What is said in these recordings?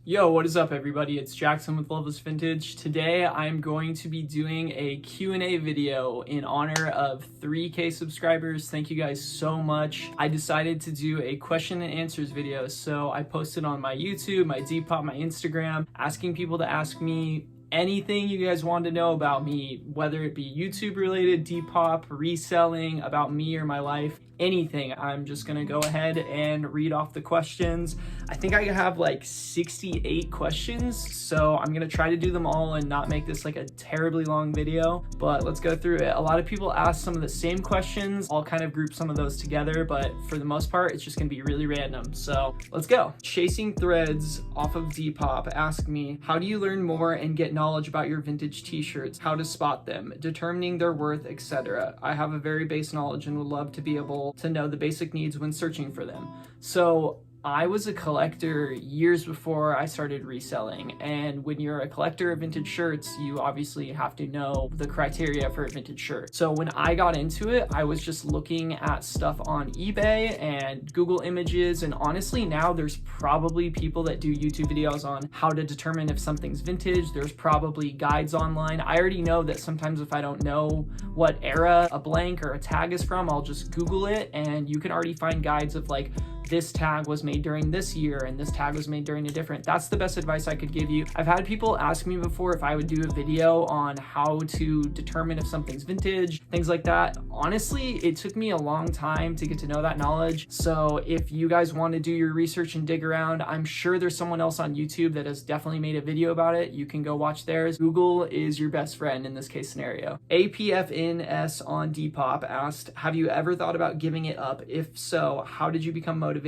Yo, what is up everybody? It's Jackson with Loveless Vintage. Today I'm going to be doing a Q&A video in honor of 3K subscribers. Thank you guys so much. I decided to do a question and answers video, so I posted on my YouTube, my Depop, my Instagram, asking people to ask me anything you guys want to know about me, whether it be YouTube related, Depop, reselling, about me or my life, anything. I'm just gonna go ahead and read off the questions. I think I have like 68 questions, so I'm gonna try to do them all and not make this like a terribly long video, but let's go through it. A lot of people ask some of the same questions. I'll kind of group some of those together, but for the most part, it's just gonna be really random. So let's go. Chasing Threads off of Depop asked me, how do you learn more and get knowledge about your vintage t-shirts, how to spot them, determining their worth, etc. I have a very base knowledge and would love to be able to know the basic needs when searching for them. So I was a collector years before I started reselling, and when you're a collector of vintage shirts, you obviously have to know the criteria for a vintage shirt. So when I got into it, I was just looking at stuff on eBay and Google Images, and honestly now there's probably people that do YouTube videos on how to determine if something's vintage. There's probably guides online. I already know that sometimes if I don't know what era a blank or a tag is from, I'll just Google it, and you can already find guides of like, this tag was made during this year and this tag was made during a different. That's the best advice I could give you. I've had people ask me before if I would do a video on how to determine if something's vintage, things like that. Honestly, it took me a long time to get to know that knowledge. So if you guys want to do your research and dig around, I'm sure there's someone else on YouTube that has definitely made a video about it. You can go watch theirs. Google is your best friend in this case scenario. APFNS on Depop asked, have you ever thought about giving it up? If so, how did you become motivated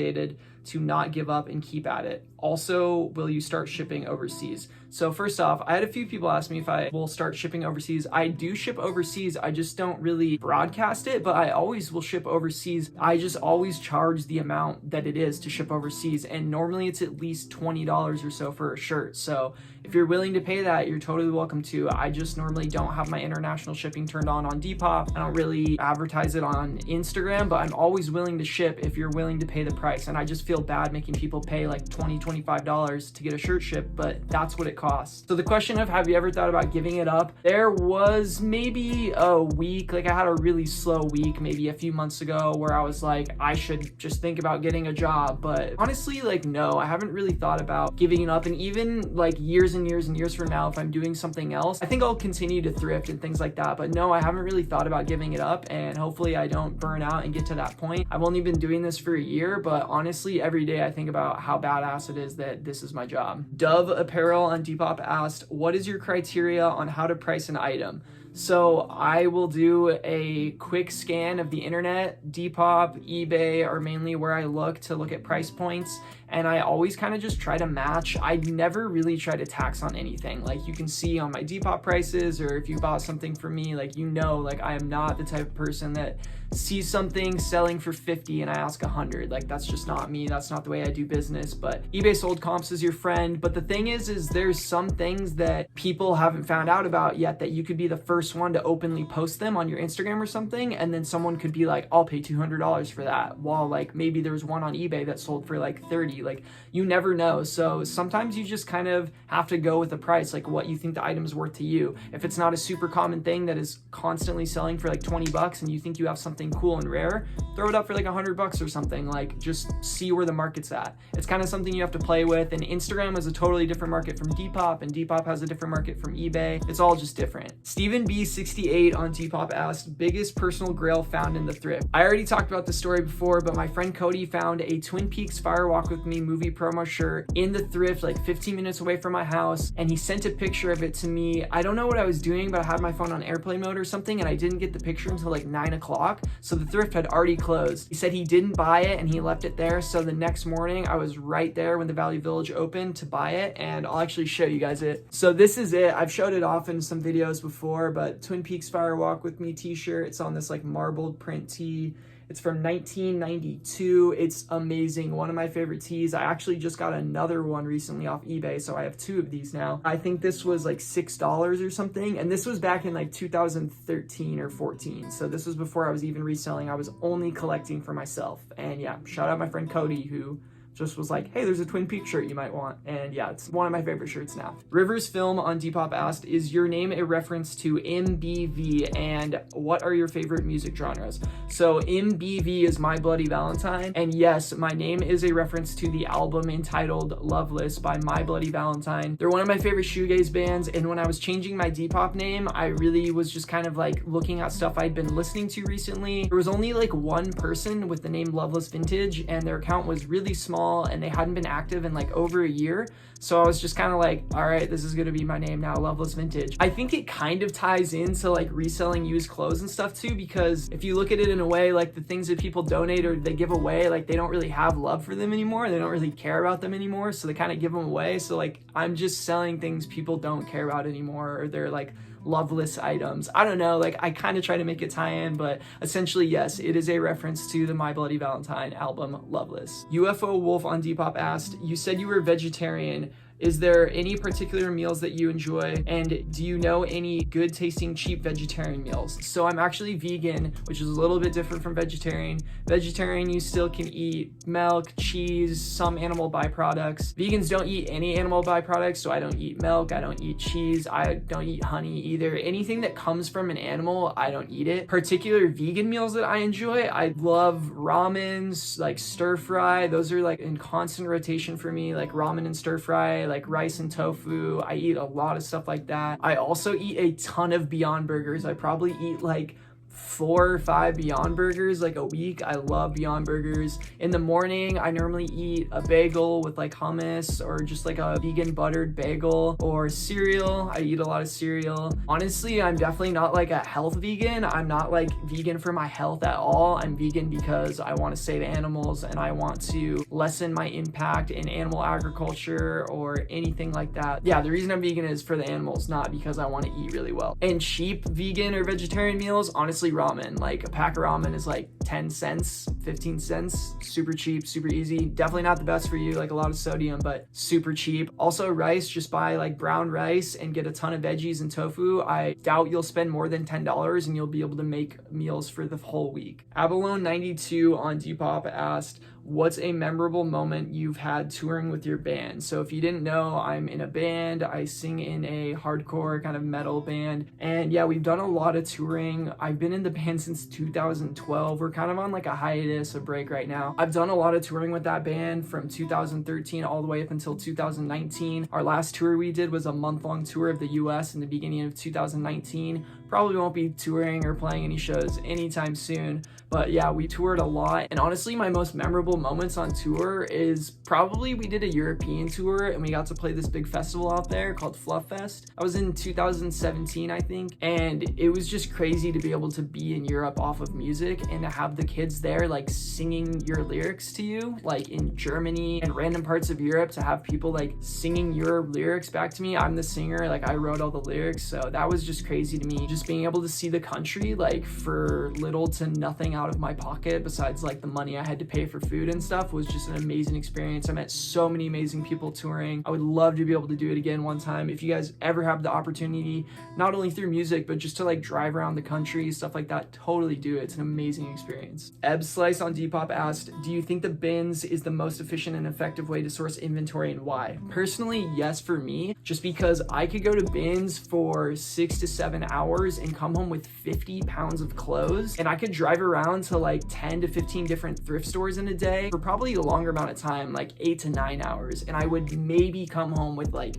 to not give up and keep at it? Also, will you start shipping overseas? So first off, I had a few people ask me if I will start shipping overseas. I do ship overseas. I just don't really broadcast it, but I always will ship overseas. I just always charge the amount that it is to ship overseas. And normally it's at least $20 or so for a shirt. So if you're willing to pay that, you're totally welcome to. I just normally don't have my international shipping turned on Depop. I don't really advertise it on Instagram, but I'm always willing to ship if you're willing to pay the price. And I just feel bad making people pay like $20, $25 to get a shirt shipped, but that's what it costs. So the question of have you ever thought about giving it up? There was maybe a week, like I had a really slow week, maybe a few months ago, where I was like, I should just think about getting a job. But honestly, like, no, I haven't really thought about giving it up. And even like years and years and years from now, if I'm doing something else, I think I'll continue to thrift and things like that. But no, I haven't really thought about giving it up, and hopefully I don't burn out and get to that point. I've only been doing this for a year, but honestly, every day I think about how badass it is that this is my job. Dove Apparel on Depop asked, what is your criteria on how to price an item? So I will do a quick scan of the internet. Depop, eBay are mainly where I look at price points, and I always kind of just try to match. I never really try to tax on anything. Like you can see on my Depop prices, or if you bought something from me, like, you know, like I am not the type of person that sees something selling for 50 and I ask 100. Like that's just not me. That's not the way I do business. But eBay sold comps is your friend. But the thing is there's some things that people haven't found out about yet that you could be the first one to openly post them on your Instagram or something, and then someone could be like, I'll pay $200 for that, while like maybe there's one on eBay that sold for like 30. Like you never know. So sometimes you just kind of have to go with the price, like what you think the item is worth to you. If it's not a super common thing that is constantly selling for like 20 bucks and you think you have something cool and rare, throw it up for like 100 bucks or something. Like just see where the market's at. It's kind of something you have to play with, and Instagram is a totally different market from Depop, and Depop has a different market from eBay. It's all just different. Stephen B68 on Depop asked, biggest personal grail found in the thrift. I already talked about this story before, but my friend Cody found a Twin Peaks Fire Walk with Me movie promo shirt in the thrift like 15 minutes away from my house, and he sent a picture of it to me. I don't know what I was doing, but I had my phone on airplane mode or something, and I didn't get the picture until like 9 o'clock, so the thrift had already closed. He said he didn't buy it and he left it there, so the next morning I was right there when the Value Village opened to buy it, and I'll actually show you guys it. So this is it. I've showed it off in some videos before, but Twin Peaks Fire Walk with Me t-shirt. It's on this like marbled print tee. It's from 1992. It's amazing. One of my favorite tees. I actually just got another one recently off eBay, so I have two of these now. I think this was like $6 or something, and this was back in like 2013 or 14. So this was before I was even reselling. I was only collecting for myself. And yeah, shout out my friend Cody who just was like, hey, there's a Twin Peaks shirt you might want. And yeah, it's one of my favorite shirts now. Rivers Film on Depop asked, is your name a reference to MBV, and what are your favorite music genres? So MBV is My Bloody Valentine, and yes, my name is a reference to the album entitled Loveless by My Bloody Valentine. They're one of my favorite shoegaze bands, and when I was changing my Depop name, I really was just kind of like looking at stuff I'd been listening to recently. There was only like one person with the name Loveless Vintage, and their account was really small, and they hadn't been active in like over a year. So I was just kind of like, all right, this is gonna be my name now, Loveless Vintage. I think it kind of ties into like reselling used clothes and stuff too, because if you look at it in a way, like the things that people donate or they give away, like they don't really have love for them anymore. They don't really care about them anymore. So they kind of give them away. So like I'm just selling things people don't care about anymore, or they're like loveless items. I don't know, like I kind of try to make it tie in, but essentially yes, it is a reference to the My Bloody Valentine album Loveless. UFO Wolf on Depop asked, you said you were vegetarian. Is there any particular meals that you enjoy, and do you know any good tasting cheap vegetarian meals? So I'm actually vegan, which is a little bit different from vegetarian. Vegetarian, you still can eat milk, cheese, some animal byproducts. Vegans don't eat any animal byproducts, so I don't eat milk, I don't eat cheese, I don't eat honey either. Anything that comes from an animal, I don't eat it. Particular vegan meals that I enjoy, I love ramens, like stir fry. Those are like in constant rotation for me, like ramen and stir fry, like rice and tofu. I eat a lot of stuff like that. I also eat a ton of Beyond Burgers. I probably eat like 4 or 5 Beyond Burgers like a week. I love Beyond Burgers. In the morning, I normally eat a bagel with like hummus, or just like a vegan buttered bagel, or cereal. I eat a lot of cereal. Honestly, I'm definitely not like a health vegan. I'm not like vegan for my health at all. I'm vegan because I want to save animals and I want to lessen my impact in animal agriculture or anything like that. Yeah, the reason I'm vegan is for the animals, not because I want to eat really well. And cheap vegan or vegetarian meals, honestly, ramen. Like a pack of ramen is like 10 cents, 15 cents, super cheap, super easy. Definitely not the best for you, like a lot of sodium, but super cheap. Also rice, just buy like brown rice and get a ton of veggies and tofu. I doubt you'll spend more than $10 and you'll be able to make meals for the whole week. Abalone92 on Depop asked, what's a memorable moment you've had touring with your band? So if you didn't know, I'm in a band. I sing in a hardcore kind of metal band. And yeah, we've done a lot of touring. I've been in the band since 2012. We're kind of on like a hiatus, a break right now. I've done a lot of touring with that band from 2013 all the way up until 2019. Our last tour we did was a month-long tour of the US in the beginning of 2019. Probably won't be touring or playing any shows anytime soon. But yeah, we toured a lot. And honestly, my most memorable moments on tour is probably we did a European tour and we got to play this big festival out there called Fluff Fest. I was in 2017, I think. And it was just crazy to be able to be in Europe off of music and to have the kids there like singing your lyrics to you, like in Germany and random parts of Europe, to have people like singing your lyrics back to me. I'm the singer, like I wrote all the lyrics. So that was just crazy to me. Just being able to see the country like for little to nothing out of my pocket besides like the money I had to pay for food and stuff was just an amazing experience. I met so many amazing people touring. I would love to be able to do it again one time. If you guys ever have the opportunity, not only through music, but just to like drive around the country, stuff like that, totally do it. It's an amazing experience. Eb Slice on Depop asked, do you think the bins is the most efficient and effective way to source inventory, and why? Personally, yes, for me, just because I could go to bins for 6 to 7 hours and come home with 50 pounds of clothes, and I could drive around to like 10 to 15 different thrift stores in a day for probably a longer amount of time, like 8 to 9 hours, and I would maybe come home with like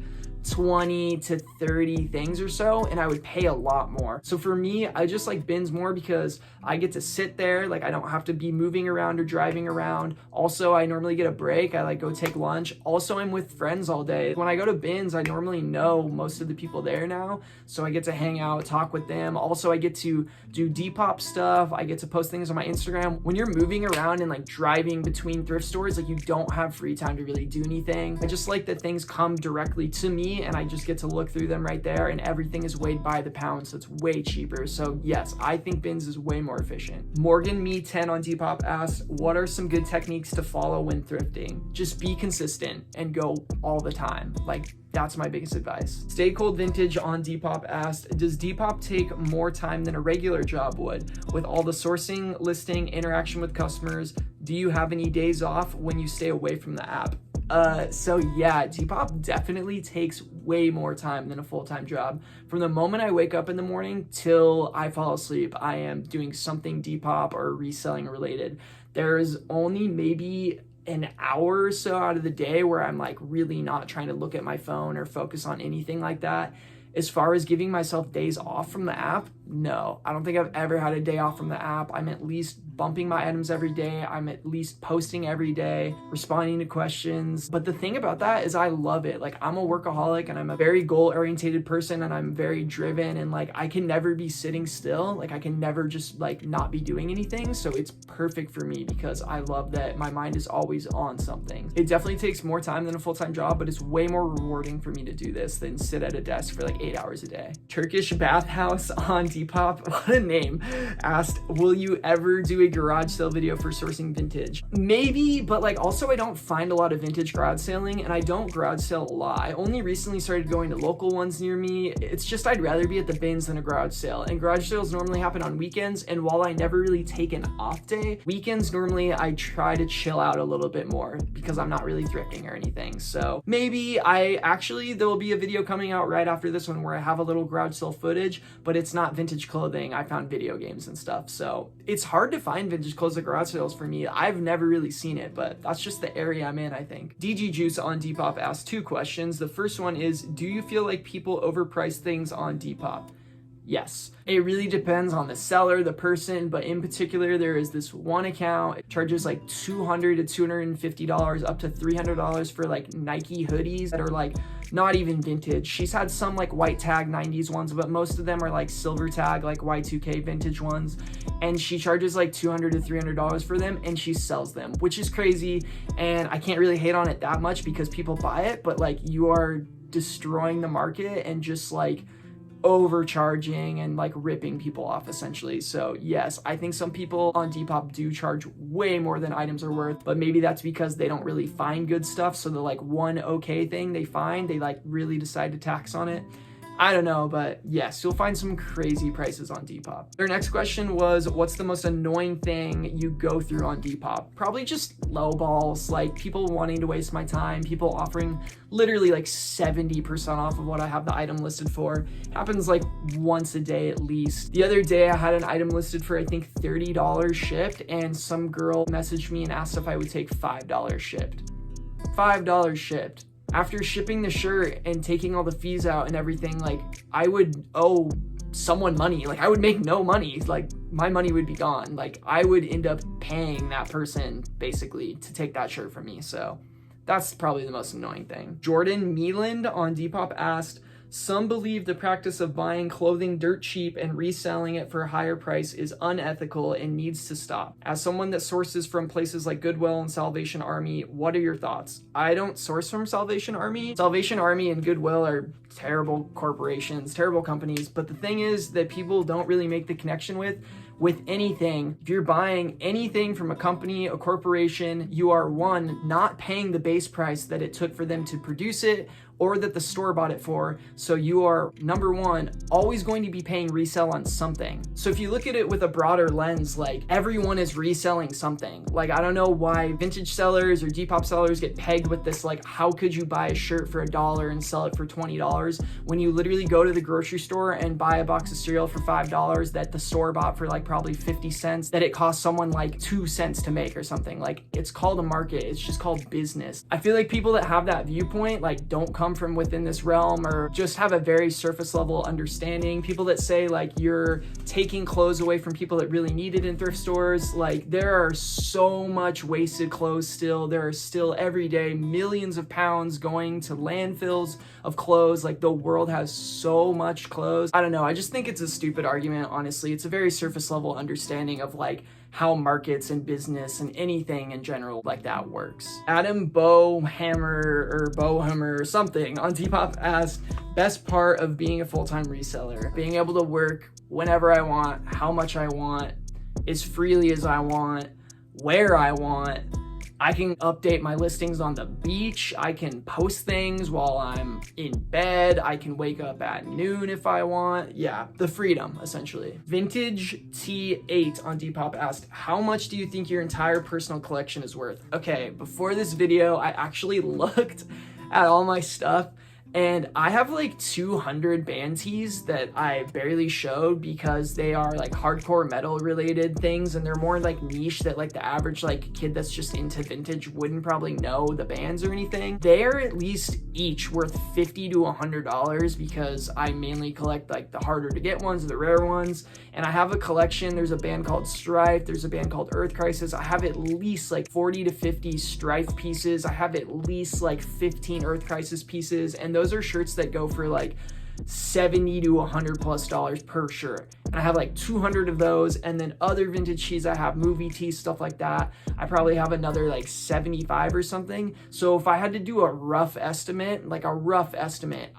20 to 30 things or so, and I would pay a lot more. So for me, I just like bins more because I get to sit there, like I don't have to be moving around or driving around. Also, I normally get a break. I like go take lunch. Also, I'm with friends all day. When I go to bins, I normally know most of the people there now, so I get to hang out, talk with them. Also, I get to do Depop stuff. I get to post things on my Instagram. When you're moving around and like driving between thrift stores, like you don't have free time to really do anything. I just like that things come directly to me and I just get to look through them right there, and everything is weighed by the pound, so it's way cheaper. So yes, I think bins is way more efficient. Morgan Me 10 on Depop asks, what are some good techniques to follow when thrifting? Just be consistent and go all the time. Like, that's my biggest advice. Stay Cold Vintage on Depop asked, does Depop take more time than a regular job would with all the sourcing, listing, interaction with customers, Do you have any days off when you stay away from the app? So yeah, Depop definitely takes way more time than a full-time job. From the moment I wake up in the morning till I fall asleep, I am doing something Depop or reselling related. There's only maybe an hour or so out of the day where I'm like really not trying to look at my phone or focus on anything like that. As far as giving myself days off from the app, no, I don't think I've ever had a day off from the app. I'm at least bumping my items every day. I'm at least posting every day, responding to questions. But the thing about that is I love it. Like, I'm a workaholic and I'm a very goal-oriented person, and I'm very driven, and like I can never be sitting still. Like, I can never just like not be doing anything. So it's perfect for me because I love that my mind is always on something. It definitely takes more time than a full-time job, but it's way more rewarding for me to do this than sit at a desk for like 8 hours a day. Turkish Bathhouse on Depop, what a name, asked, will you ever do a garage sale video for sourcing vintage? Maybe, but like also I don't find a lot of vintage garage selling, and I don't garage sale a lot. I only recently started going to local ones near me. It's just I'd rather be at the bins than a garage sale, and garage sales normally happen on weekends, and while I never really take an off day, weekends normally I try to chill out a little bit more because I'm not really thrifting or anything. So maybe there will be a video coming out right after this one where I have a little garage sale footage, but it's not vintage clothing. I found video games and stuff. So it's hard to find vintage clothes at garage sales for me. I've never really seen it, but that's just the area I'm in, I think. DG Juice on Depop asked 2 questions. The first one is, do you feel like people overprice things on Depop? Yes. It really depends on the seller, the person, but in particular, there is this one account. It charges like $200 to $250, up to $300 for like Nike hoodies that are like not even vintage. She's had some like white tag 90s ones, but most of them are like silver tag, like Y2K vintage ones. And she charges like $200 to $300 for them, and she sells them, which is crazy. And I can't really hate on it that much because people buy it, but like you are destroying the market and just like overcharging and like ripping people off essentially. So yes, I think some people on Depop do charge way more than items are worth, but maybe that's because they don't really find good stuff. So the like one okay thing they find, they like really decide to tax on it. I don't know, but yes, you'll find some crazy prices on Depop. Their next question was, what's the most annoying thing you go through on Depop? Probably just low balls, like people wanting to waste my time, people offering literally like 70% off of what I have the item listed for. Happens like once a day at least. The other day I had an item listed for I think $30 shipped, and some girl messaged me and asked if I would take $5 shipped. $5 shipped. After shipping the shirt and taking all the fees out and everything, like I would owe someone money. Like I would make no money. Like my money would be gone. Like I would end up paying that person basically to take that shirt from me. So that's probably the most annoying thing. Jordan Meeland on Depop asked, some believe the practice of buying clothing dirt cheap and reselling it for a higher price is unethical and needs to stop. As someone that sources from places like Goodwill and Salvation Army, what are your thoughts? I don't source from Salvation Army. Salvation Army and Goodwill are terrible corporations, terrible companies, but the thing is that people don't really make the connection with anything. If you're buying anything from a company, a corporation, you are one, not paying the base price that it took for them to produce it or that the store bought it for. So you are, number one, always going to be paying resale on something. So if you look at it with a broader lens, like everyone is reselling something. Like I don't know why vintage sellers or Depop sellers get pegged with this, like how could you buy a shirt for $1 and sell it for $20 when you literally go to the grocery store and buy a box of cereal for $5 that the store bought for like probably 50 cents, that it cost someone like 2 cents to make or something. Like it's called a market, it's just called business. I feel like people that have that viewpoint like don't come from within this realm or just have a very surface level understanding. People that say like you're taking clothes away from people that really need it in thrift stores, like there are so much wasted clothes still. There are still every day millions of pounds going to landfills of clothes. Like the world has so much clothes. I don't know, I just think it's a stupid argument, honestly. It's a very surface level understanding of like how markets and business and anything in general like that works. Adam Bohammer or something on Depop asked, best part of being a full-time reseller, being able to work whenever I want, how much I want, as freely as I want, where I want. I can update my listings on the beach. I can post things while I'm in bed. I can wake up at noon if I want. Yeah, the freedom, essentially. Vintage T8 on Depop asked, how much do you think your entire personal collection is worth? Okay, before this video, I actually looked at all my stuff, and I have like 200 band tees that I barely showed because they are like hardcore metal related things, and they're more like niche that like the average like kid that's just into vintage wouldn't probably know the bands or anything. They're at least each worth $50 to $100 because I mainly collect like the harder to get ones, the rare ones, and I have a collection. There's a band called Strife, there's a band called Earth Crisis. I have at least like 40 to 50 Strife pieces. I have at least like 15 Earth Crisis pieces, and those are shirts that go for like $70 to $100+ per shirt. And I have like 200 of those, and then other vintage tees I have, movie tees, stuff like that. I probably have another like 75 or something. So if I had to do a rough estimate,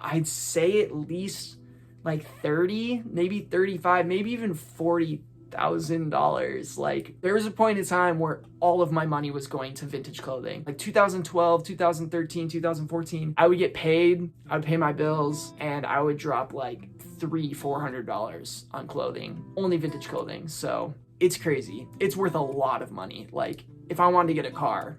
I'd say at least like 30, maybe 35, maybe even $40,000. Like there was a point in time where all of my money was going to vintage clothing. Like 2012, 2013, 2014, I would get paid, I would pay my bills, and I would drop like $300-$400 on clothing, only vintage clothing. So it's crazy. It's worth a lot of money. Like if I wanted to get a car,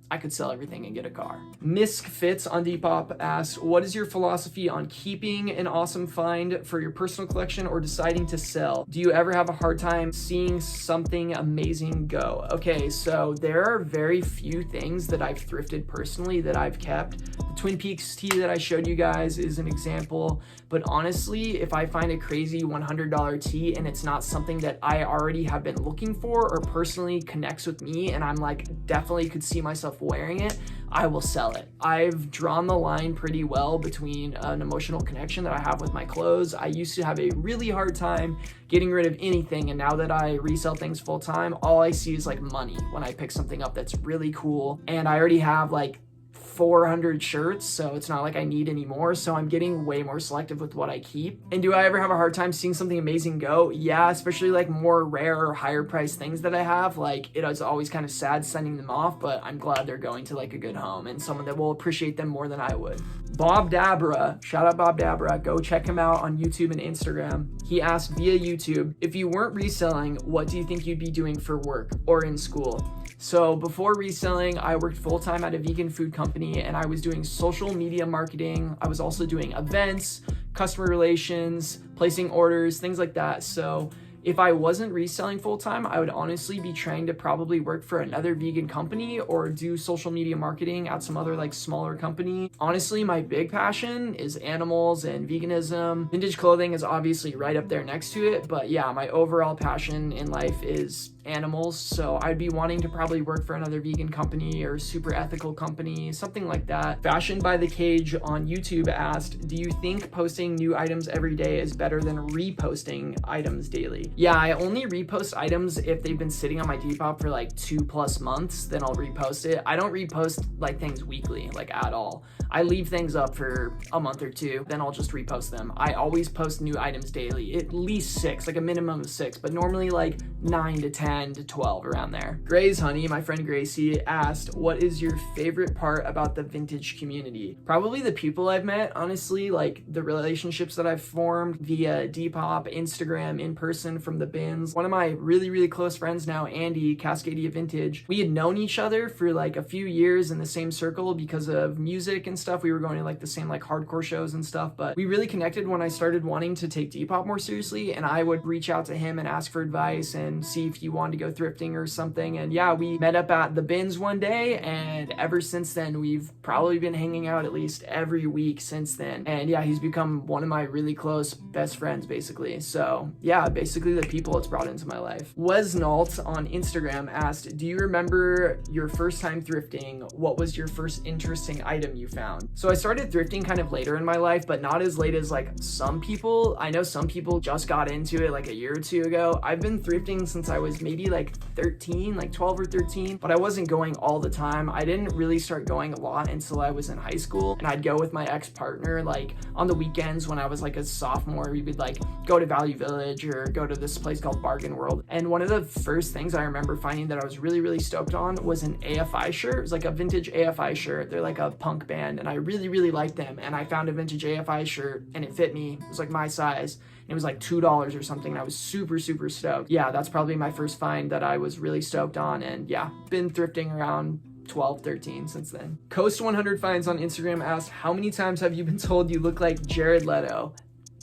I could sell everything and get a car. Misk Fits on Depop asks, what is your philosophy on keeping an awesome find for your personal collection or deciding to sell? Do you ever have a hard time seeing something amazing go? Okay, so there are very few things that I've thrifted personally that I've kept. The Twin Peaks tee that I showed you guys is an example, but honestly, if I find a crazy $100 tee and it's not something that I already have been looking for or personally connects with me and I'm like definitely could see myself wearing it, I will sell it. I've drawn the line pretty well between an emotional connection that I have with my clothes. I used to have a really hard time getting rid of anything, and now that I resell things full time, all I see is like money when I pick something up that's really cool, and I already have like 400 shirts, so it's not like I need any more. So I'm getting way more selective with what I keep. And do I ever have a hard time seeing something amazing go? Yeah, especially like more rare or higher priced things that I have. Like it is always kind of sad sending them off, but I'm glad they're going to like a good home and someone that will appreciate them more than I would. Bob Dabra, shout out Bob Dabra, go check him out on YouTube and Instagram. He asked via YouTube, if you weren't reselling, what do you think you'd be doing for work or in school? So before reselling, I worked full-time at a vegan food company, and I was doing social media marketing. I was also doing events, customer relations, placing orders, things like that. So if I wasn't reselling full-time, I would honestly be trying to probably work for another vegan company or do social media marketing at some other like smaller company. Honestly, my big passion is animals and veganism. Vintage clothing is obviously right up there next to it, but yeah, my overall passion in life is animals, so I'd be wanting to probably work for another vegan company or super ethical company, something like that. Fashion by the Cage on YouTube asked, do you think posting new items every day is better than reposting items daily? Yeah, I only repost items if they've been sitting on my Depop for like 2+ months, then I'll repost it. I don't repost like things weekly, like at all. I leave things up for a month or two, then I'll just repost them. I always post new items daily, at least 6, like a minimum of 6, but normally like 9 to 10 to 12 around there. Gray's Honey, my friend Gracie, asked, what is your favorite part about the vintage community? Probably the people I've met, honestly, like the relationships that I've formed via Depop, Instagram, in person from the bins. One of my really close friends now, Andy, Cascadia Vintage, we had known each other for like a few years in the same circle because of music and stuff. We were going to like the same like hardcore shows and stuff, but we really connected when I started wanting to take Depop more seriously, and I would reach out to him and ask for advice and see if he wanted to go thrifting or something. And yeah, we met up at the bins one day, and ever since then we've probably been hanging out at least every week since then. And yeah, he's become one of my really close best friends basically. So yeah, basically the people it's brought into my life. Wesnalt on Instagram asked, do you remember your first time thrifting? What was your first interesting item you found? So I started thrifting kind of later in my life, but not as late as like some people. I know some people just got into it like a year or two ago. I've been thrifting since I was maybe maybe like 13, like 12 or 13, but I wasn't going all the time. I didn't really start going a lot until I was in high school, and I'd go with my ex-partner like on the weekends when I was like a sophomore. We would like go to Value Village or go to this place called Bargain World. And one of the first things I remember finding that I was really stoked on was an AFI shirt. It was like a vintage AFI shirt. They're like a punk band, and I really liked them. And I found a vintage AFI shirt and it fit me. It was like my size. It was like $2 or something, and I was super stoked. Yeah, that's probably my first find that I was really stoked on, and yeah, been thrifting around 12, 13 since then. Coast 100 Finds on Instagram asked, how many times have you been told you look like Jared Leto?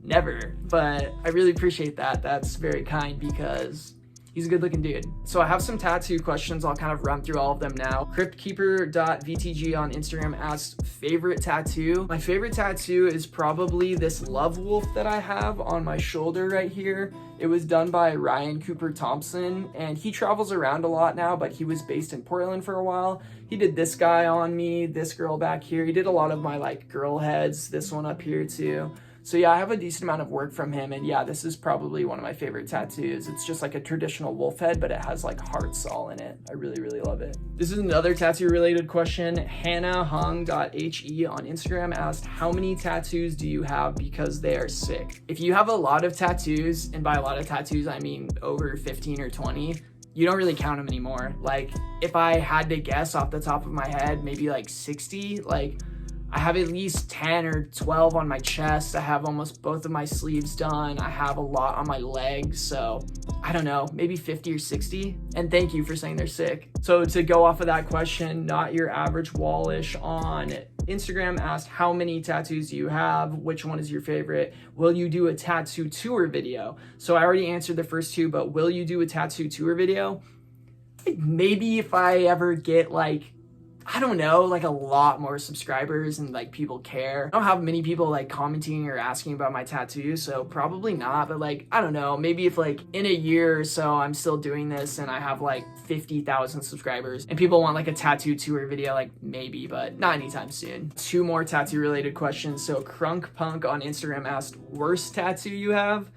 Never, but I really appreciate that. That's very kind because he's a good looking dude. So I have some tattoo questions. I'll kind of run through all of them now. Cryptkeeper.vtg on Instagram asked, favorite tattoo? My favorite tattoo is probably this love wolf that I have on my shoulder right here. It was done by Ryan Cooper Thompson, and he travels around a lot now, but he was based in Portland for a while. He did this guy on me, this girl back here. He did a lot of my like girl heads, this one up here too. So yeah, I have a decent amount of work from him, and yeah, this is probably one of my favorite tattoos. It's just like a traditional wolf head, but it has like hearts all in it. I really love it. This is another tattoo related question. HannahHung.he on Instagram asked, how many tattoos do you have because they are sick? If you have a lot of tattoos, and by a lot of tattoos, I mean over 15 or 20, you don't really count them anymore. Like if I had to guess off the top of my head, maybe like 60, like I have at least 10 or 12 on my chest. I have almost both of my sleeves done. I have a lot on my legs. So I don't know, maybe 50 or 60. And thank you for saying they're sick. So to go off of that question, Not Your Average Wallish on Instagram asked, how many tattoos do you have? Which one is your favorite? Will you do a tattoo tour video? So I already answered the first two, but will you do a tattoo tour video? Maybe if I ever get like, I don't know, like a lot more subscribers and like people care. I don't have many people like commenting or asking about my tattoos, so probably not. But like, I don't know, maybe if like in a year or so I'm still doing this and I have like 50,000 subscribers and people want like a tattoo tour video, like maybe, but not anytime soon. Two more tattoo related questions. So Crunk Punk on Instagram asked, worst tattoo you have?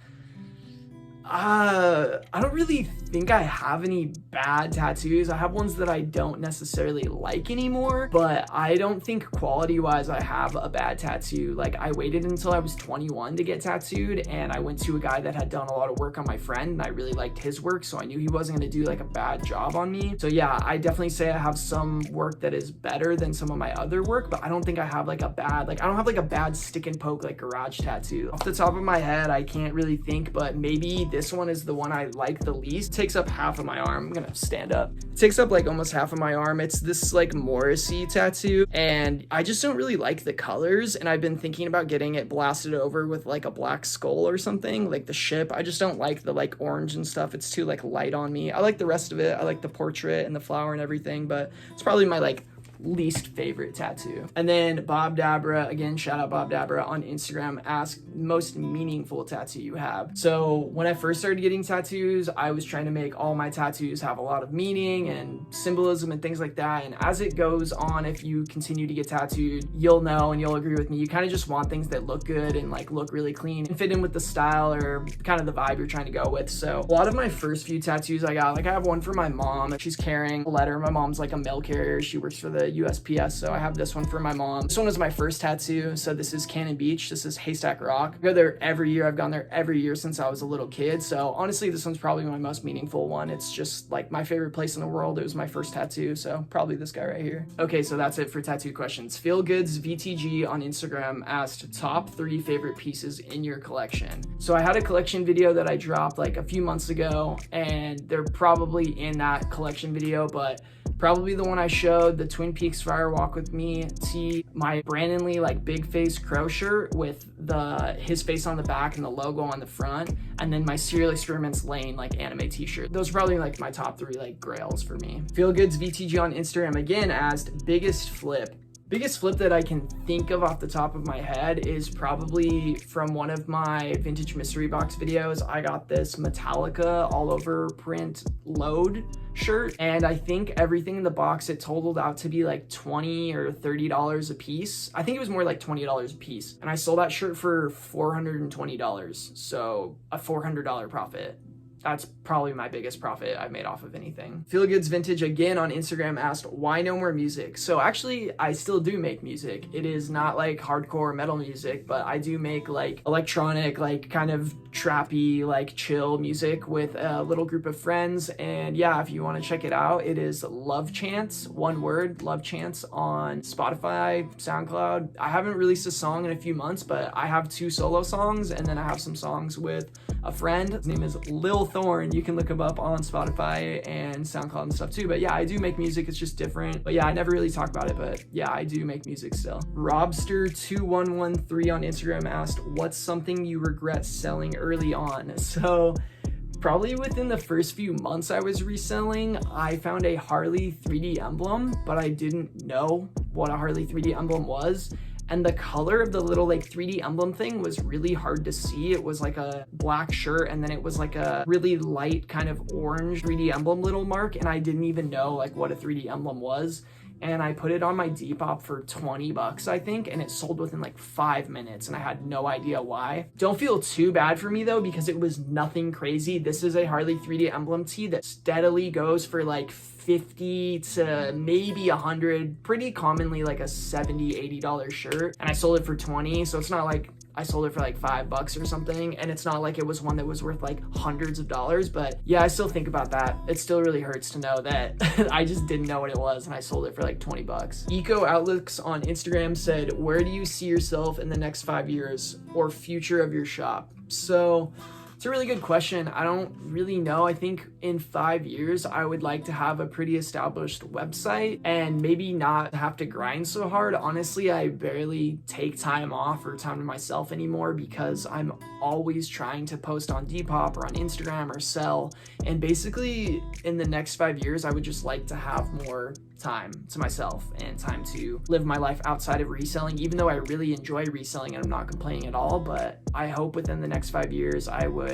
I don't really think I have any bad tattoos. I have ones that I don't necessarily like anymore, but I don't think quality-wise I have a bad tattoo. Like I waited until I was 21 to get tattooed, and I went to a guy that had done a lot of work on my friend, and I really liked his work, so I knew he wasn't gonna do like a bad job on me. So yeah, I definitely say I have some work that is better than some of my other work, but I don't think I have like a bad, like I don't have like a bad stick and poke like garage tattoo. Off the top of my head, I can't really think, but maybe this one is the one I like the least. It takes up half of my arm. I'm gonna stand up. It takes up like almost half of my arm. It's this like Morrissey tattoo, and I just don't really like the colors, and I've been thinking about getting it blasted over with like a black skull or something, like the ship. I just don't like the like orange and stuff. It's too like light on me. I like the rest of it. I like the portrait and the flower and everything, but it's probably my like least favorite tattoo. And then Bob Dabra, again, shout out Bob Dabra on Instagram, asked most meaningful tattoo you have. So when I first started getting tattoos, I was trying to make all my tattoos have a lot of meaning and symbolism and things like that. And as it goes on, if you continue to get tattooed, you'll know and you'll agree with me, you kind of just want things that look good and like look really clean and fit in with the style or kind of the vibe you're trying to go with. So a lot of my first few tattoos I got, like I have one for my mom. She's carrying a letter. My mom's like a mail carrier. She works for the USPS, so I have this one for my mom. This one was my first tattoo. So this is Cannon Beach. This is Haystack Rock. I go there every year. I've gone there every year since I was a little kid. So honestly, this one's probably my most meaningful one. It's just like my favorite place in the world. It was my first tattoo, so probably this guy right here. Okay, so that's it for tattoo questions. Feelgoods VTG on Instagram asked top 3 favorite pieces in your collection. So I had a collection video that I dropped like a few months ago, and they're probably in that collection video, but probably the one I showed, the Twin Peaks Fire Walk With Me tee, my Brandon Lee like big face crow shirt with his face on the back and the logo on the front, and then my Serial Experiments Lane like anime t-shirt. Those are probably like my top 3 like grails for me. Feelgoods VTG on Instagram again asked biggest flip. Biggest flip that I can think of off the top of my head is probably from one of my vintage mystery box videos. I got this Metallica all over print load shirt, and I think everything in the box, it totaled out to be like $20 or $30 a piece. I think it was more like $20 a piece, and I sold that shirt for $420, so a $400 profit. That's probably my biggest profit I've made off of anything. Feel Goods Vintage again on Instagram asked, why no more music? So actually, I still do make music. It is not like hardcore metal music, but I do make like electronic, like kind of trappy, like chill music with a little group of friends. And yeah, if you want to check it out, it is Love Chance, one word, Love Chance on Spotify, SoundCloud. I haven't released a song in a few months, but I have 2 solo songs, and then I have some songs with a friend. His name is Lil Thorn. You can look him up on Spotify and SoundCloud and stuff too. But yeah, I do make music. It's just different. But yeah, I never really talk about it, but yeah, I do make music still. Robster2113 on Instagram asked, what's something you regret selling early on? So probably within the first few months I was reselling, I found a Harley 3D emblem, but I didn't know what a Harley 3D emblem was. And the color of the little like 3D emblem thing was really hard to see. It was like a black shirt, and then it was like a really light kind of orange 3D emblem little mark, and I didn't even know like what a 3D emblem was. And I put it on my Depop for 20 bucks, I think, and it sold within like 5 minutes, and I had no idea why. Don't feel too bad for me though, because it was nothing crazy. This is a Harley 3D emblem tee that steadily goes for like 50 to maybe 100, pretty commonly like a $70, $80 shirt. And I sold it for 20, so it's not like I sold it for like $5 or something, and it's not like it was one that was worth like hundreds of dollars. But yeah, I still think about that. It still really hurts to know that I just didn't know what it was and I sold it for like 20 bucks. Eco Outlooks on Instagram said, where do you see yourself in the next 5 years or future of your shop? So it's a really good question. I don't really know. I think in 5 years, I would like to have a pretty established website and maybe not have to grind so hard. Honestly, I barely take time off or time to myself anymore because I'm always trying to post on Depop or on Instagram or sell. And basically in the next 5 years, I would just like to have more time to myself and time to live my life outside of reselling, even though I really enjoy reselling and I'm not complaining at all. But I hope within the next 5 years I would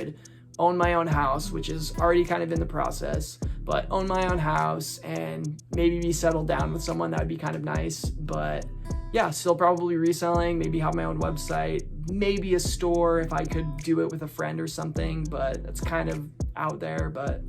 own my own house, which is already kind of in the process, but own my own house and maybe be settled down with someone. That would be kind of nice. But yeah, still probably reselling, maybe have my own website, maybe a store if I could do it with a friend or something, but that's kind of out there. But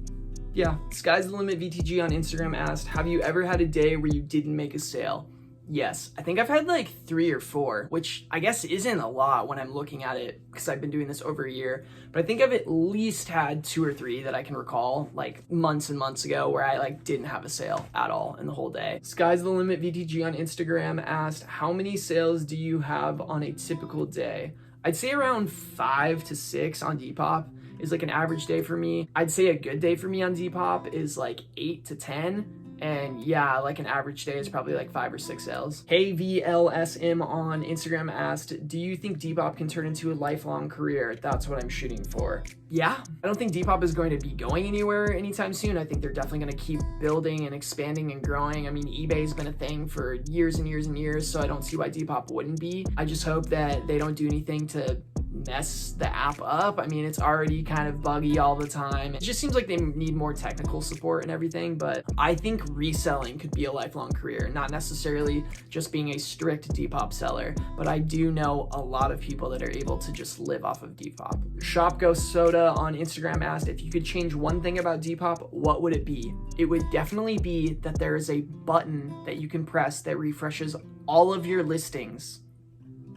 yeah, Sky's the Limit VTG on Instagram asked, have you ever had a day where you didn't make a sale? Yes, I think I've had like 3 or 4, which I guess isn't a lot when I'm looking at it because I've been doing this over a year, but I think I've at least had 2 or 3 that I can recall like months and months ago where I like didn't have a sale at all in the whole day. Sky's the Limit VTG on Instagram asked, how many sales do you have on a typical day? I'd say around 5 to 6 on Depop is like an average day for me. I'd say a good day for me on Depop is like 8 to 10. And yeah, like an average day is probably like 5 or 6 sales. Hey VLSM on Instagram asked, do you think Depop can turn into a lifelong career? That's what I'm shooting for. Yeah, I don't think Depop is going to be going anywhere anytime soon. I think they're definitely going to keep building and expanding and growing. I mean, eBay's been a thing for years and years and years, so I don't see why Depop wouldn't be. I just hope that they don't do anything to mess the app up. I mean, it's already kind of buggy all the time. It just seems like they need more technical support and everything, but I think reselling could be a lifelong career, not necessarily just being a strict Depop seller, but I do know a lot of people that are able to just live off of Depop. Shop Ghost Soda on Instagram asked, if you could change one thing about Depop, what would it be? It would definitely be that there is a button that you can press that refreshes all of your listings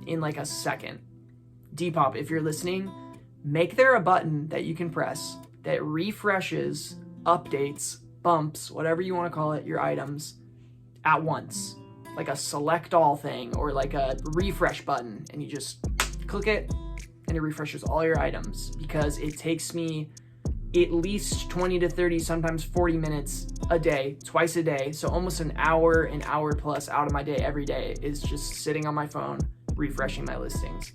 in like a second. Depop, if you're listening, make there a button that you can press that refreshes, updates, bumps, whatever you want to call it, your items at once. Like a select all thing or like a refresh button, and you just click it and it refreshes all your items, because it takes me at least 20 to 30, sometimes 40 minutes a day, twice a day. So almost an hour plus out of my day every day is just sitting on my phone, refreshing my listings.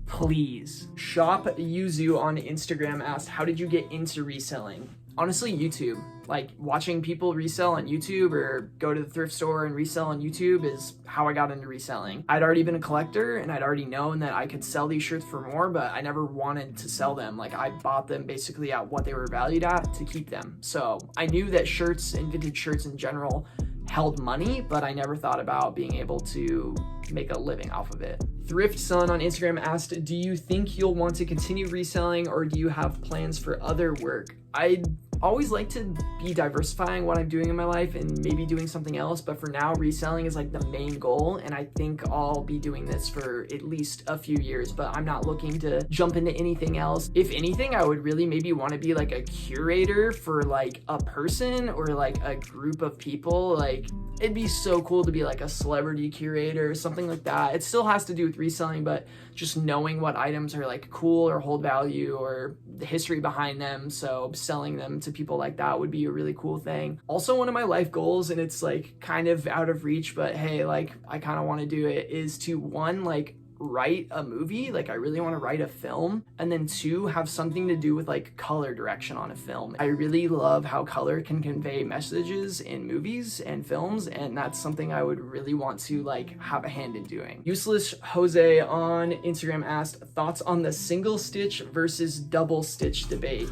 Please. Shop Yuzu on Instagram asked, how did you get into reselling? Honestly, YouTube. Like watching people resell on YouTube or go to the thrift store and resell on YouTube is how I got into reselling. I'd already been a collector and I'd already known that I could sell these shirts for more, but I never wanted to sell them. Like I bought them basically at what they were valued at to keep them. So I knew that shirts and vintage shirts in general held money, but I never thought about being able to make a living off of it. Thrift Son on Instagram asked, do you think you'll want to continue reselling or do you have plans for other work? I'd always like to be diversifying what I'm doing in my life and maybe doing something else, but for now, reselling is like the main goal, and I think I'll be doing this for at least a few years, but I'm not looking to jump into anything else. If anything, I would really maybe want to be like a curator for like a person or like a group of people. Like, it'd be so cool to be like a celebrity curator or something like that. It still has to do with reselling, but just knowing what items are like cool or hold value or the history behind them, so selling them to people like that would be a really cool thing. Also, one of my life goals, and it's like kind of out of reach, but hey, like I kind of want to do it, is to one, like write a movie. Like I really want to write a film, and then two, have something to do with like color direction on a film. I really love how color can convey messages in movies and films, and that's something I would really want to like have a hand in doing. Useless Jose on Instagram asked, thoughts on the single stitch versus double stitch debate.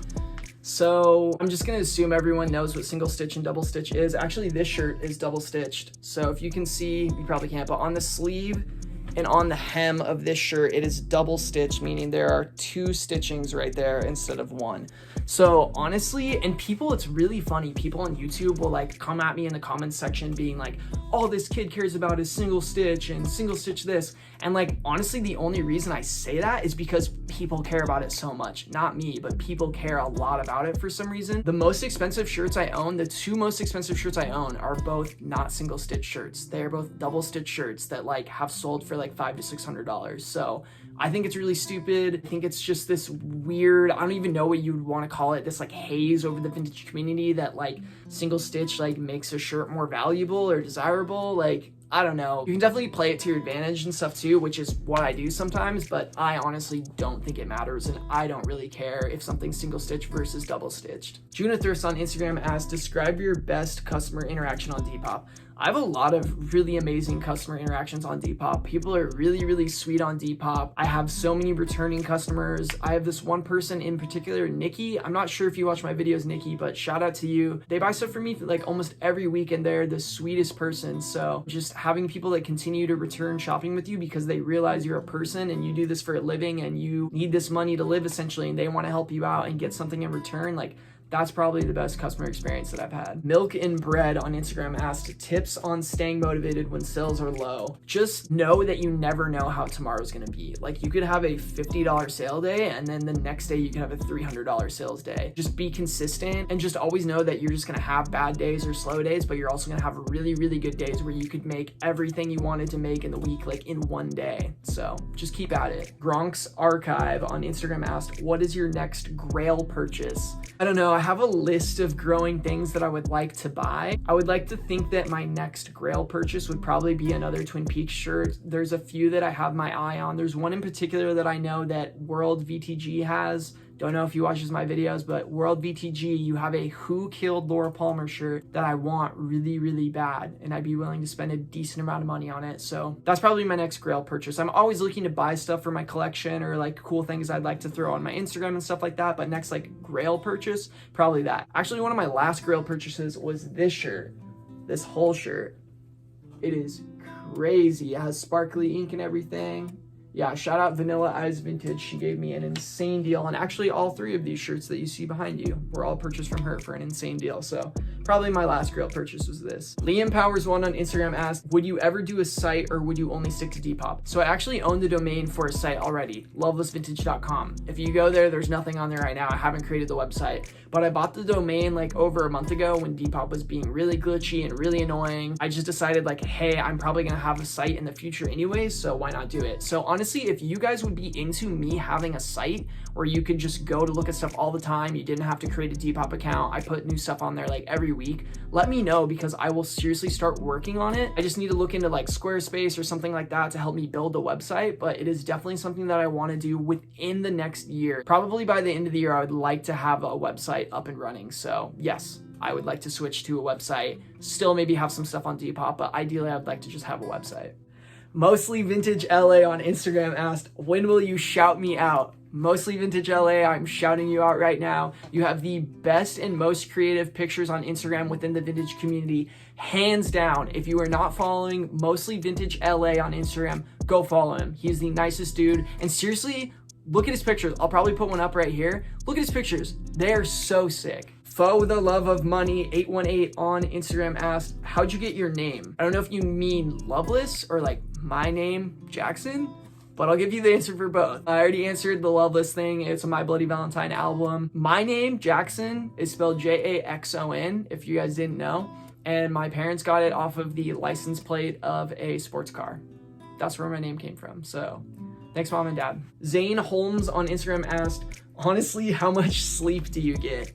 So I'm just gonna assume everyone knows what single stitch and double stitch is. Actually, this shirt is double stitched. So if you can see, you probably can't, but on the sleeve and on the hem of this shirt, it is double stitched, meaning there are two stitchings right there instead of one. So honestly, and people, it's really funny, people on YouTube will like come at me in the comments section being like, all this kid cares about is single stitch and single stitch this. And like, honestly, the only reason I say that is because people care about it so much. Not me, but people care a lot about it for some reason. The most expensive shirts I own, the two most expensive shirts I own, are both not single stitch shirts. They are both double stitch shirts that like have sold for like $500 to $600. So I think it's really stupid. I think it's just this weird, I don't even know what you'd want to call it, this like haze over the vintage community that like single stitch like makes a shirt more valuable or desirable. Like, I don't know. You can definitely play it to your advantage and stuff too, which is what I do sometimes, but I honestly don't think it matters, and I don't really care if something's single stitch versus double stitched. Juna Thirst on Instagram asked, describe your best customer interaction on Depop. I have a lot of really amazing customer interactions on Depop. People are really, really sweet on Depop. I have so many returning customers. I have this one person in particular, Nikki. I'm not sure if you watch my videos, Nikki, but shout out to you. They buy stuff from me like almost every week, and they're the sweetest person. So just having people that continue to return shopping with you because they realize you're a person and you do this for a living and you need this money to live essentially, and they want to help you out and get something in return, like that's probably the best customer experience that I've had. Milk and Bread on Instagram asked, tips on staying motivated when sales are low. Just know that you never know how tomorrow's gonna be. Like, you could have a $50 sale day and then the next day you can have a $300 sales day. Just be consistent and just always know that you're just gonna have bad days or slow days, but you're also gonna have really, really good days where you could make everything you wanted to make in the week, like in one day. So just keep at it. Gronk's Archive on Instagram asked, what is your next grail purchase? I don't know, I have a list of growing things that I would like to buy. I would like to think that my next grail purchase would probably be another Twin Peaks shirt. There's a few that I have my eye on. There's one in particular that I know that World VTG has. Don't know if he watches my videos, but World VTG, you have a Who Killed Laura Palmer shirt that I want really, really bad, and I'd be willing to spend a decent amount of money on it. So that's probably my next grail purchase. I'm always looking to buy stuff for my collection or like cool things I'd like to throw on my Instagram and stuff like that, but next like grail purchase, probably that. Actually, one of my last grail purchases was this shirt, this whole shirt. It is crazy. It has sparkly ink and everything. Yeah, shout out Vanilla Eyes Vintage. She gave me an insane deal. And actually all three of these shirts that you see behind you were all purchased from her for an insane deal. So probably my last grail purchase was this. Liam Powers 1 on Instagram asked, would you ever do a site or would you only stick to Depop? So I actually own the domain for a site already, lovelessvintage.com. If you go there, there's nothing on there right now. I haven't created the website, but I bought the domain like over a month ago when Depop was being really glitchy and really annoying. I just decided like, hey, I'm probably gonna have a site in the future anyways, so why not do it? So honestly, if you guys would be into me having a site where you could just go to look at stuff all the time, you didn't have to create a Depop account, I put new stuff on there like every week, let me know because I will seriously start working on it. I just need to look into like Squarespace or something like that to help me build the website, but it is definitely something that I want to do within the next year. Probably by the end of the year, I would like to have a website up and running. So yes, I would like to switch to a website, still maybe have some stuff on Depop, but ideally I would like to just have a website. Mostly Vintage LA on Instagram asked, when will you shout me out? Mostly Vintage LA, I'm shouting you out right now. You have the best and most creative pictures on Instagram within the vintage community, hands down. If you are not following Mostly Vintage LA on Instagram, go follow him. He's the nicest dude. And seriously, look at his pictures. I'll probably put one up right here. Look at his pictures. They are so sick. Fo the Love of Money 818 on Instagram asked, how'd you get your name? I don't know if you mean Loveless or like my name, Jackson, but I'll give you the answer for both. I already answered the Loveless thing. It's a My Bloody Valentine album. My name, Jackson, is spelled Jaxon, if you guys didn't know. And my parents got it off of the license plate of a sports car. That's where my name came from. So thanks, Mom and Dad. Zane Holmes on Instagram asked, honestly, how much sleep do you get?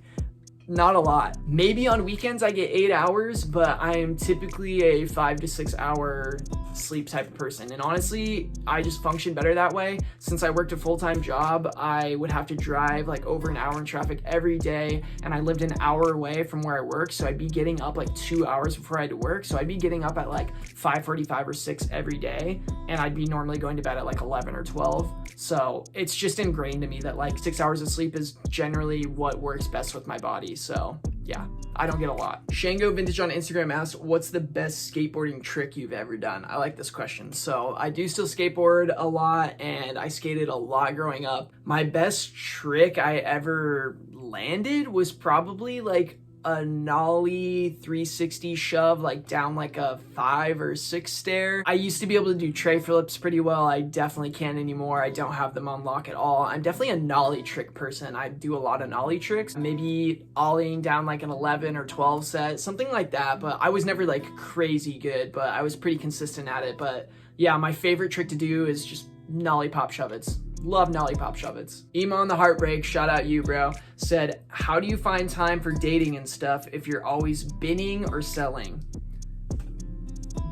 Not a lot. Maybe on weekends I get 8 hours, but I am typically a 5 to 6 hour sleep type of person. And honestly, I just function better that way. Since I worked a full-time job, I would have to drive like over an hour in traffic every day, and I lived an hour away from where I work, so I'd be getting up like 2 hours before I had to work. So I'd be getting up at like 5:45 or 6 every day, and I'd be normally going to bed at like 11 or 12. So it's just ingrained to me that like 6 hours of sleep is generally what works best with my body. So yeah, I don't get a lot. Shango Vintage on Instagram asked, what's the best skateboarding trick you've ever done? I like this question. So I do still skateboard a lot, and I skated a lot growing up. My best trick I ever landed was probably like a nollie 360 shove, like down like a 5 or 6 stair. I used to be able to do tray flips pretty well. I definitely can't anymore. I don't have them on lock at all. I'm definitely a nollie trick person. I do a lot of nollie tricks, maybe ollieing down like an 11 or 12 set, something like that. But I was never like crazy good, but I was pretty consistent at it. But yeah, my favorite trick to do is just nollie pop shove-its. Love nollie pop shove-its. Iman the Heartbreak, shout out you, bro, said, how do you find time for dating and stuff if you're always binning or selling?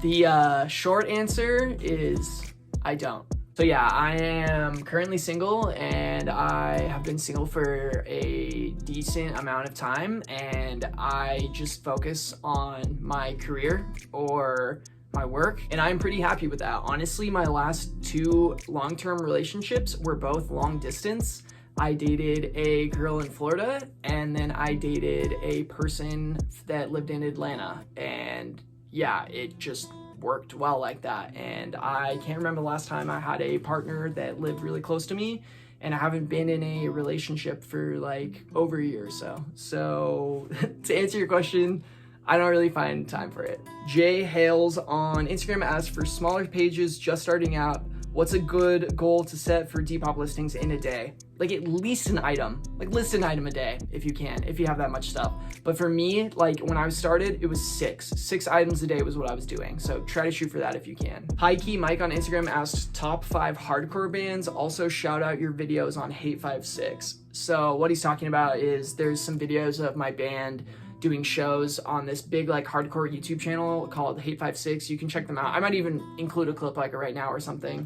The short answer is I don't. So yeah, I am currently single, and I have been single for a decent amount of time, and I just focus on my career or my work, and I'm pretty happy with that. Honestly, my last 2 long-term relationships were both long distance. I dated a girl in Florida, and then I dated a person that lived in Atlanta, and yeah, it just worked well like that. And I can't remember the last time I had a partner that lived really close to me, and I haven't been in a relationship for like over a year or so. So to answer your question, I don't really find time for it. Jay Hales on Instagram asks, for smaller pages just starting out, what's a good goal to set for Depop listings in a day? Like at least an item. Like list an item a day if you can, if you have that much stuff. But for me, like when I started, it was 6. 6 items a day was what I was doing. So try to shoot for that if you can. High Key Mike on Instagram asks, top 5 hardcore bands. Also shout out your videos on Hate 56. So what he's talking about is there's some videos of my band doing shows on this big like hardcore YouTube channel called Hate 56. You can check them out. I might even include a clip like right now or something.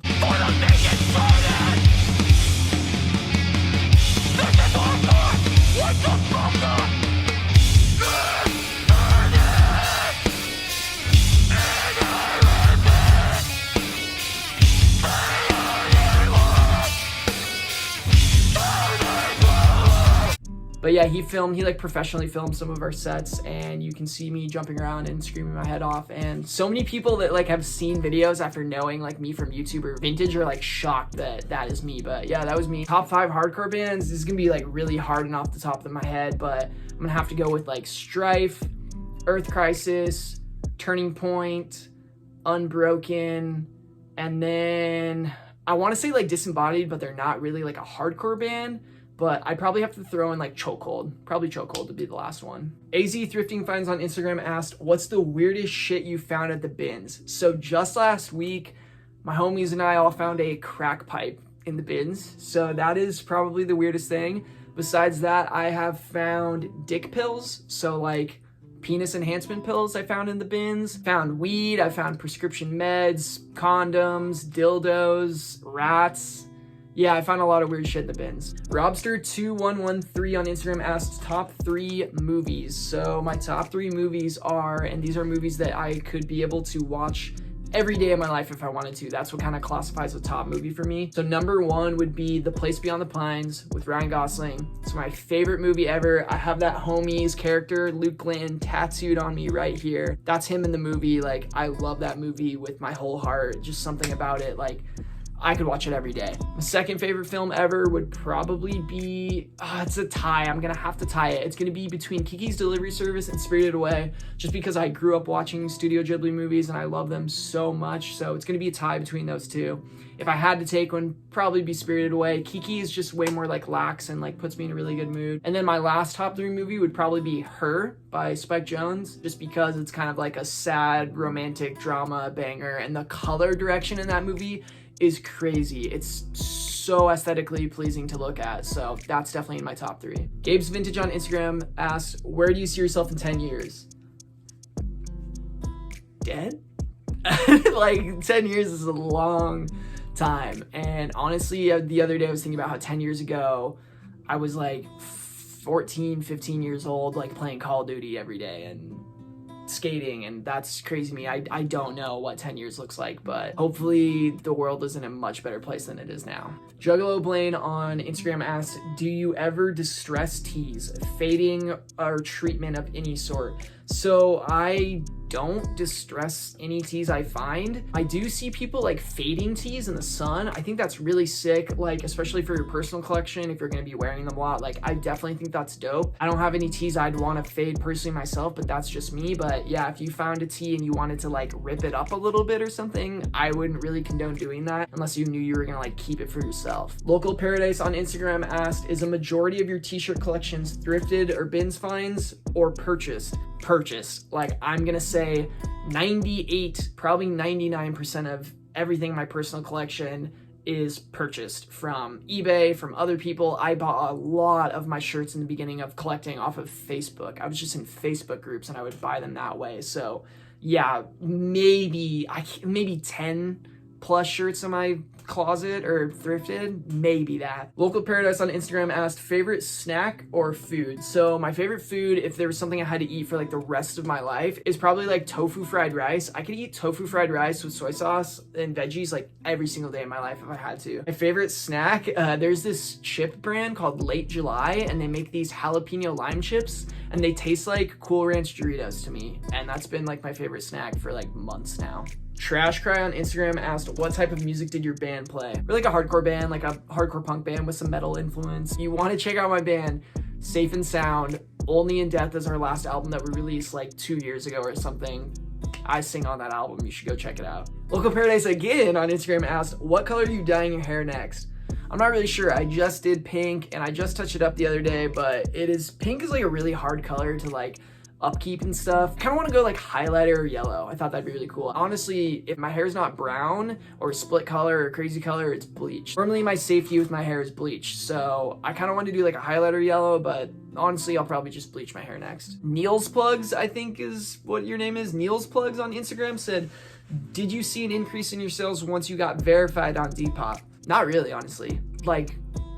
But yeah, he like professionally filmed some of our sets, and you can see me jumping around and screaming my head off. And so many people that like have seen videos after knowing like me from YouTube or Vintage are like shocked that that is me. But yeah, that was me. Top 5 hardcore bands. This is gonna be like really hard and off the top of my head, but I'm gonna have to go with like Strife, Earth Crisis, Turning Point, Unbroken, and then I want to say like Disembodied, but they're not really like a hardcore band. But I probably have to throw in like Chokehold. Probably Chokehold would be the last one. AZ Thrifting Finds on Instagram asked, what's the weirdest shit you found at the bins? So just last week, my homies and I all found a crack pipe in the bins. So that is probably the weirdest thing. Besides that, I have found dick pills. So like penis enhancement pills I found in the bins. Found weed, I found prescription meds, condoms, dildos, rats. Yeah, I found a lot of weird shit in the bins. Robster2113 on Instagram asked top 3 movies. So my top 3 movies are, and these are movies that I could be able to watch every day of my life if I wanted to. That's what kind of classifies a top movie for me. So number one would be The Place Beyond the Pines with Ryan Gosling. It's my favorite movie ever. I have that homie's character, Luke Glenn, tattooed on me right here. That's him in the movie. Like, I love that movie with my whole heart. Just something about it, like, I could watch it every day. My second favorite film ever would probably be, it's a tie. I'm gonna have to tie it. It's gonna be between Kiki's Delivery Service and Spirited Away, just because I grew up watching Studio Ghibli movies and I love them so much. So it's gonna be a tie between those two. If I had to take one, probably be Spirited Away. Kiki is just way more like lax and like puts me in a really good mood. And then my last top three movie would probably be Her by Spike Jonze, just because it's kind of like a sad romantic drama banger, and the color direction in that movie is crazy. It's so aesthetically pleasing to look at. So that's definitely in my top three. Gabe's Vintage on Instagram asks, where do you see yourself in 10 years? Dead? Like 10 years is a long time. And honestly, the other day I was thinking about how 10 years ago, I was like 14, 15 years old, like playing Call of Duty every day and skating, and that's crazy to me. I don't know what 10 years looks like, but hopefully the world is in a much better place than it is now. Juggalo Blaine on Instagram asks, do you ever distress tease, fading or treatment of any sort? So I don't distress any tees I find. I do see people like fading tees in the sun. I think that's really sick, like especially for your personal collection, if you're gonna be wearing them a lot. Like I definitely think that's dope. I don't have any tees I'd want to fade personally myself, but that's just me. But yeah, if you found a tee and you wanted to like rip it up a little bit or something, I wouldn't really condone doing that unless you knew you were gonna like keep it for yourself. Local Paradise on Instagram asked, is a majority of your t-shirt collections thrifted or bins finds or purchased? Like I'm gonna say 98, probably 99% of everything in my personal collection is purchased from eBay, from other people. I bought a lot of my shirts in the beginning of collecting off of Facebook. I was just in Facebook groups and I would buy them that way. So yeah, maybe 10 plus shirts in my closet or thrifted, maybe that. Local Paradise on Instagram asked, favorite snack or food? So my favorite food, if there was something I had to eat for like the rest of my life, is probably like tofu fried rice. I could eat tofu fried rice with soy sauce and veggies like every single day of my life if I had to. My favorite snack, there's this chip brand called Late July, and they make these jalapeno lime chips, and they taste like Cool Ranch Doritos to me, and that's been like my favorite snack for like months now. Trash Cry on Instagram asked, what type of music did your band play? We're like a hardcore band, like a hardcore punk band with some metal influence. You want to check out my band, Safe and Sound. Only in Death is our last album that we released like 2 years ago or something. I sing on that album. You should go check it out. Local Paradise again on Instagram asked, what color are you dyeing your hair next? I'm not really sure. I just did pink and I just touched it up the other day, but pink is like a really hard color to like upkeep and stuff. Kind of want to go like highlighter or yellow. I thought that'd be really cool. Honestly, if my hair's not brown or split color or crazy color, it's bleach. Normally my safety with my hair is bleach, so I kind of want to do like a highlighter yellow, but honestly I'll probably just bleach my hair next. Neil's Plugs, I think is what your name is. Neil's Plugs on Instagram said, did you see an increase in your sales once you got verified on Depop? Not really, honestly. Like,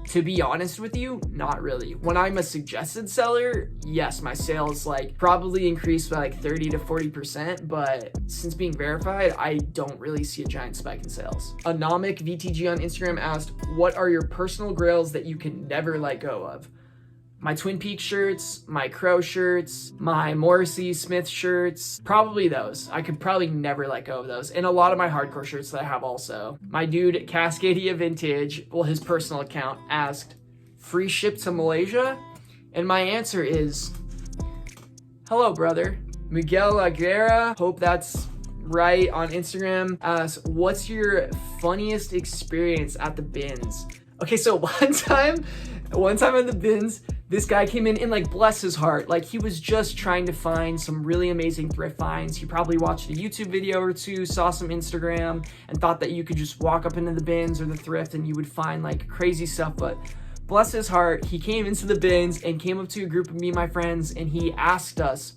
to be honest with you, not really. When I'm a suggested seller, yes, my sales like probably increased by like 30 to 40%, but since being verified, I don't really see a giant spike in sales. Anomic VTG on Instagram asked, what are your personal grails that you can never let go of? My Twin Peaks shirts, my Crow shirts, my Morrissey Smith shirts, probably those. I could probably never let go of those. And a lot of my hardcore shirts that I have also. My dude, Cascadia Vintage, well, his personal account, asked, free ship to Malaysia? And my answer is, hello, brother. Miguel Aguera, hope that's right, on Instagram, asks, what's your funniest experience at the bins? Okay, so one time in the bins, this guy came in and like, bless his heart, like he was just trying to find some really amazing thrift finds. He probably watched a YouTube video or two, saw some Instagram, and thought that you could just walk up into the bins or the thrift and you would find like crazy stuff. But bless his heart, he came into the bins and came up to a group of me and my friends, and he asked us,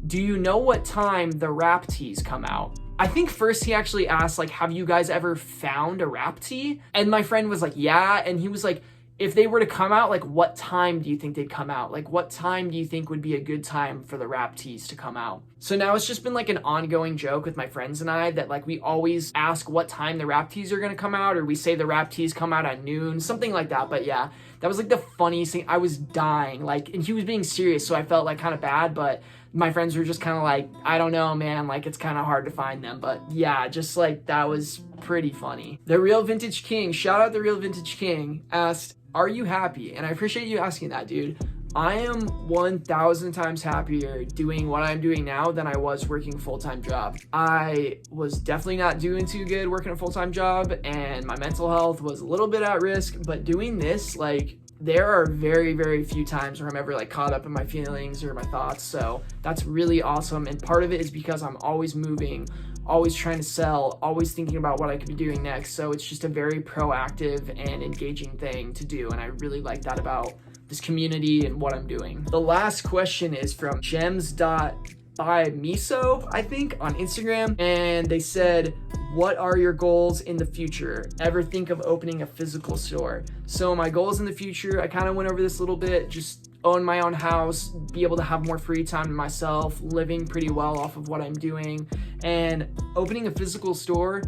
do you know what time the rap tees come out? I think first he actually asked, like, have you guys ever found a rap tee? And my friend was like, yeah. And he was like, if they were to come out, like, what time do you think they'd come out? Like, what time do you think would be a good time for the rap tees to come out? So now it's just been like an ongoing joke with my friends and I that like we always ask what time the wrap tees are gonna come out, or we say the wrap tees come out at noon, something like that. But yeah, that was like the funniest thing. I was dying, like, and he was being serious, so I felt like kind of bad, but my friends were just kind of like, I don't know, man, like it's kind of hard to find them. But yeah, just like that was pretty funny. The Real Vintage King, shout out the Real Vintage King, asked, are you happy? And I appreciate you asking that, dude. I am 1,000 times happier doing what I'm doing now than I was working a full-time job. I was definitely not doing too good working a full-time job, and my mental health was a little bit at risk, but doing this, like, there are very, very few times where I'm ever like caught up in my feelings or my thoughts. So that's really awesome. And part of it is because I'm always moving, always trying to sell, always thinking about what I could be doing next. So it's just a very proactive and engaging thing to do. And I really like that about this community and what I'm doing. The last question is from gems.bymiso, I think, on Instagram. And they said, what are your goals in the future? Ever think of opening a physical store? So my goals in the future, I kind of went over this a little bit, just own my own house, be able to have more free time to myself, living pretty well off of what I'm doing, and opening a physical store.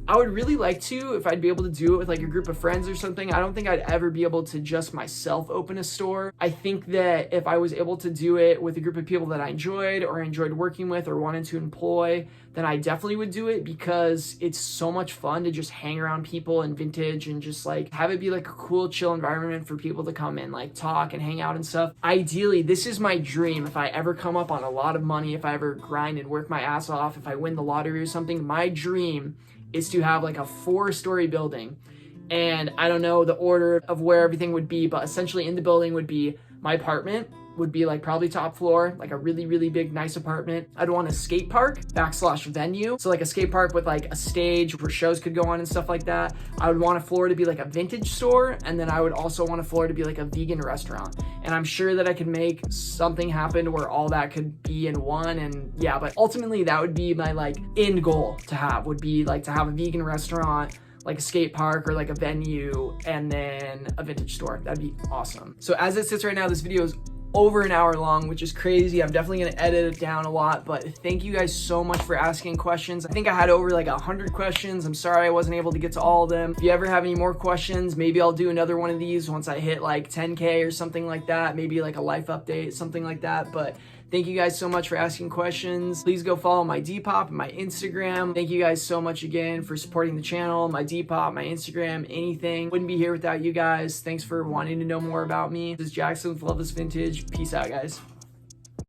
I would really like to, if I'd be able to do it with like a group of friends or something. I don't think I'd ever be able to just myself open a store. I think that if I was able to do it with a group of people that I enjoyed or enjoyed working with or wanted to employ, then I definitely would do it, because it's so much fun to just hang around people and vintage and just like have it be like a cool, chill environment for people to come and like talk and hang out and stuff. Ideally, this is my dream. If I ever come up on a lot of money, if I ever grind and work my ass off, if I win the lottery or something, my dream is to have like a 4-story building. And I don't know the order of where everything would be, but essentially in the building would be my apartment, would be like probably top floor, like a really, really big, nice apartment. I'd want a skate park / venue. So like a skate park with like a stage where shows could go on and stuff like that. I would want a floor to be like a vintage store. And then I would also want a floor to be like a vegan restaurant. And I'm sure that I could make something happen where all that could be in one. And yeah, but ultimately that would be my like end goal to have, would be like to have a vegan restaurant, like a skate park or like a venue, and then a vintage store. That'd be awesome. So as it sits right now, this video is over an hour long, which is crazy. I'm definitely gonna edit it down a lot, but thank you guys so much for asking questions. I think I had over like 100 questions. I'm sorry I wasn't able to get to all of them. If you ever have any more questions, maybe I'll do another one of these once I hit like 10K or something like that. Maybe like a life update, something like that. But thank you guys so much for asking questions. Please go follow my Depop and my Instagram. Thank you guys so much again for supporting the channel, my Depop, my Instagram, anything. Wouldn't be here without you guys. Thanks for wanting to know more about me. This is Jackson with Loveless Vintage. Peace out, guys.